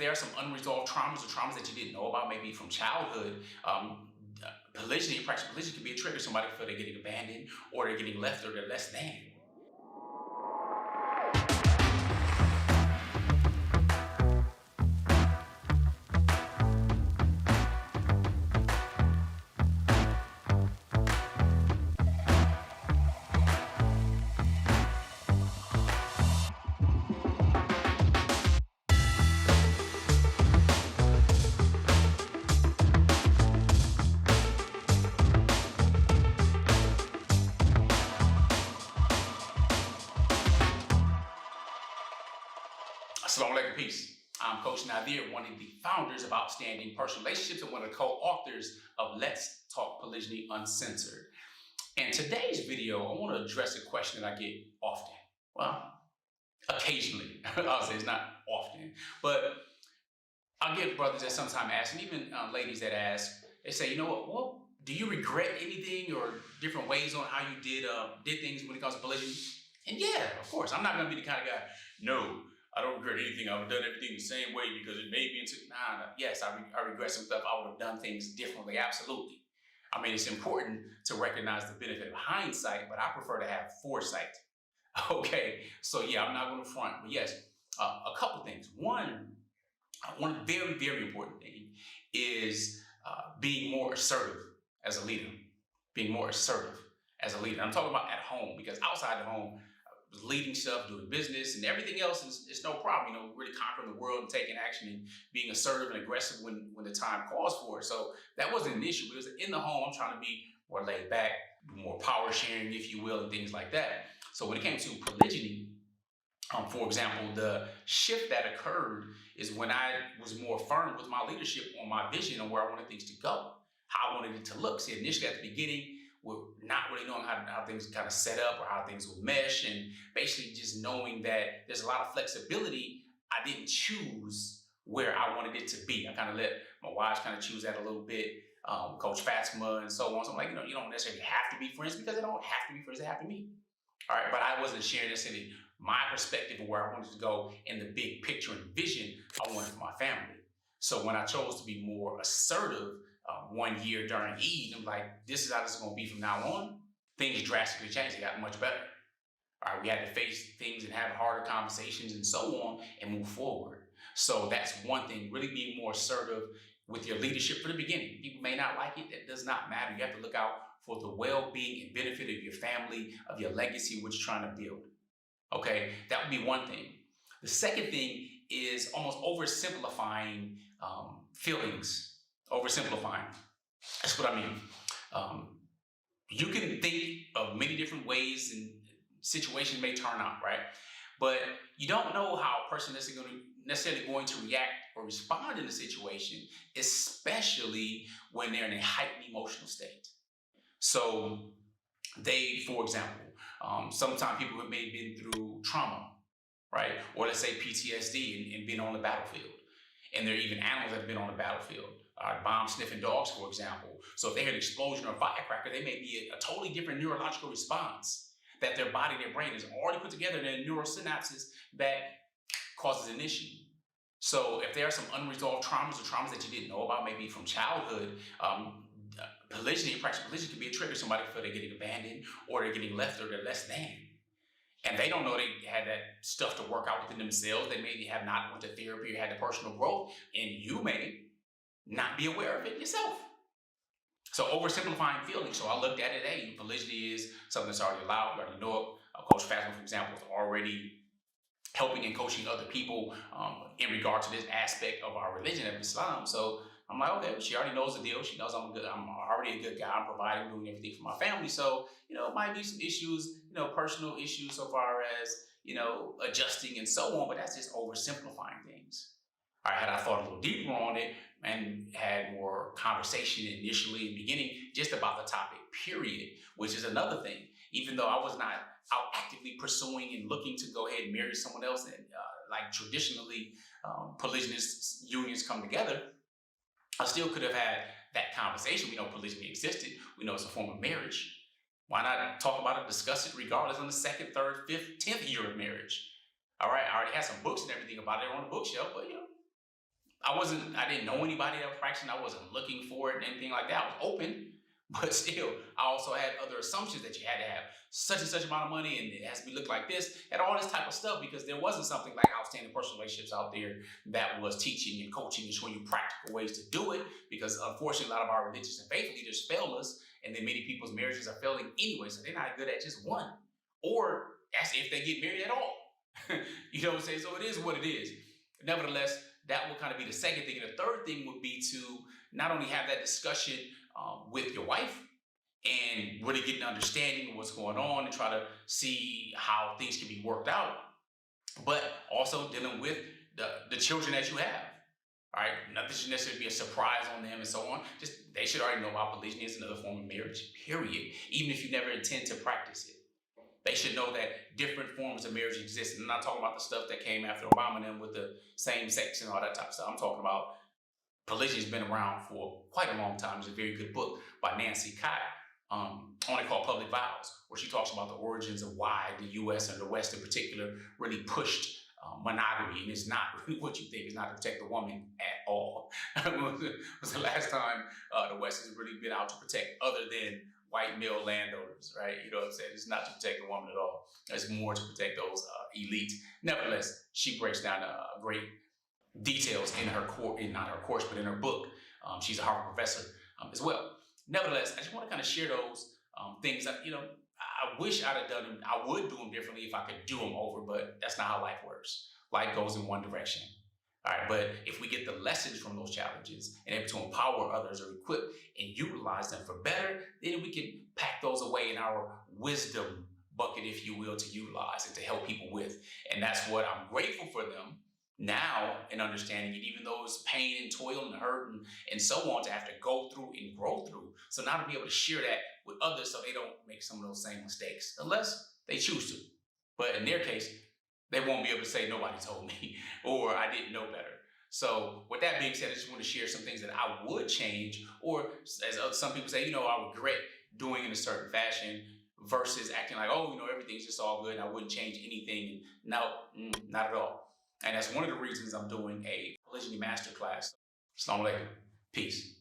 there are some unresolved traumas or traumas that you didn't know about, maybe from childhood, polygyny, practice polygyny can be a trigger. Somebody feel they're getting abandoned, or they're getting left, or they're less than. Assalamu alaikum, peace. I'm Coach Nazir, one of the founders of Outstanding Personal Relationships and one of the co-authors of Let's Talk Polygyny Uncensored. In today's video, I want to address a question that I get often. Well, occasionally. I'll say it's not often. But I'll get brothers that sometimes ask, and even ladies that ask, they say, you know what, well, do you regret anything or different ways on how you did things when it comes to polygyny? And yeah, of course, I'm not going to be the kind of guy, no, I don't regret anything. I would have done everything the same way because it made me into, nah. Yes, I regret some stuff. I would have done things differently, absolutely. I mean, it's important to recognize the benefit of hindsight, but I prefer to have foresight. Okay, so yeah, I'm not going to front, but yes, a couple things. One very, very important thing is being more assertive as a leader. Being more assertive as a leader. I'm talking about at home, because outside the home, leading stuff, doing business, and everything else is no problem. You know, really conquering the world and taking action and being assertive and aggressive when the time calls for it. So that wasn't an issue. It was in the home, I'm trying to be more laid back, more power sharing, if you will, and things like that. So when it came to polygyny, for example, the shift that occurred is when I was more firm with my leadership on my vision and where I wanted things to go, how I wanted it to look. See, initially at the beginning, we're not really knowing how things kind of set up or how things will mesh, and basically just knowing that there's a lot of flexibility. I didn't choose where I wanted it to be. I kind of let my wives kind of choose that a little bit, Coach Fatimah and so on. So I'm like, you don't necessarily have to be friends, because they don't have to be friends, they have to meet. All right, but I wasn't sharing necessarily my perspective of where I wanted to go in the big picture and vision I wanted for my family. So when I chose to be more assertive, one year during Eid, I'm like, this is how this is going to be from now on. Things drastically changed. They got much better. All right, we had to face things and have harder conversations and so on and move forward. So that's one thing, really being more assertive with your leadership from the beginning. People may not like it. That does not matter. You have to look out for the well-being and benefit of your family, of your legacy, what you're trying to build. Okay, that would be one thing. The second thing is almost oversimplifying feelings. Oversimplifying. That's what I mean. You can think of many different ways and situations may turn out, right? But you don't know how a person is necessarily going to react or respond in the situation, especially when they're in a heightened emotional state. So they, for example, sometimes people have maybe been through trauma, right? Or let's say PTSD and been on the battlefield. And there are even animals that have been on the battlefield. Bomb-sniffing dogs, for example. So if they hear an explosion or a firecracker, they may be a totally different neurological response that their body, their brain has already put together in their neural synapses that causes an issue. So if there are some unresolved traumas or traumas that you didn't know about, maybe from childhood, polygyny, practice polygyny can be a trigger. Somebody feel they're getting abandoned, or they're getting left, or they're less than. And they don't know they had that stuff to work out within themselves. They maybe have not went to therapy or had the personal growth, and you may not be aware of it yourself. So oversimplifying feelings. So I looked at it, hey, polygyny is something that's already allowed. You already know it. Coach Fatimah, for example, is already helping and coaching other people in regard to this aspect of our religion of Islam. So I'm like, okay, she already knows the deal. She knows I'm already a good guy. I'm providing, doing everything for my family. So, it might be some issues, personal issues so far as, adjusting and so on, but that's just oversimplifying things. All right, had I thought a little deeper on it and had more conversation initially in the beginning just about the topic, period, which is another thing. Even though I was not out actively pursuing and looking to go ahead and marry someone else, and like traditionally polygynous unions come together, I still could have had that conversation. We know polygyny existed. We know it's a form of marriage. Why not talk about it, discuss it regardless on the 2nd, 3rd, 5th, 10th year of marriage? All right, I already had some books and everything about it on the bookshelf, but I didn't know anybody that was practicing. I wasn't looking for it and anything like that. I was open, but still, I also had other assumptions that you had to have such and such amount of money and it has to be looked like this and all this type of stuff because there wasn't something like outstanding personal relationships out there that was teaching and coaching and showing you practical ways to do it because unfortunately a lot of our religious and faith leaders fail us and then many people's marriages are failing anyway, so they're not good at just one. Or that's if they get married at all. You know what I'm saying? So it is what it is. Nevertheless, that will kind of be the second thing. And the third thing would be to not only have that discussion with your wife and really get an understanding of what's going on and try to see how things can be worked out, but also dealing with the children that you have. All right, nothing should necessarily be a surprise on them and so on. Just they should already know about polygyny as another form of marriage, period. Even if you never intend to practice it. They should know that different forms of marriage exist. And I'm not talking about the stuff that came after Obama and them with the same sex and all that type of stuff. I'm talking about polygyny has been around for quite a long time. There's a very good book by Nancy Kai, only called Public Vows, where she talks about the origins of why the U.S. and the West in particular really pushed monogamy, and it's not really what you think. It's not to protect the woman at all. It was the last time the West has really been out to protect other than white male landowners, right? You know what I'm saying? It's not to protect the woman at all. It's more to protect those elites. Nevertheless, she breaks down great details in her course, not her course, but in her book. She's a Harvard professor as well. Nevertheless, I just want to kind of share those things that, I wish I'd have done them. I would do them differently if I could do them over, but that's not how life works. Life goes in one direction. All right, but if we get the lessons from those challenges and able to empower others or equip and utilize them for better, then we can pack those away in our wisdom bucket, if you will, to utilize and to help people with. And that's what I'm grateful for them now in understanding it, even though it's pain and toil and hurt and so on to have to go through and grow through. So now to be able to share that with others so they don't make some of those same mistakes, unless they choose to. But in their case, they won't be able to say nobody told me or I didn't know better. So with that being said, I just want to share some things that I would change, or as some people say, I regret doing in a certain fashion versus acting like, everything's just all good and I wouldn't change anything. No, not at all. And that's one of the reasons I'm doing a polygyny masterclass. Assalamu alaikum. Peace.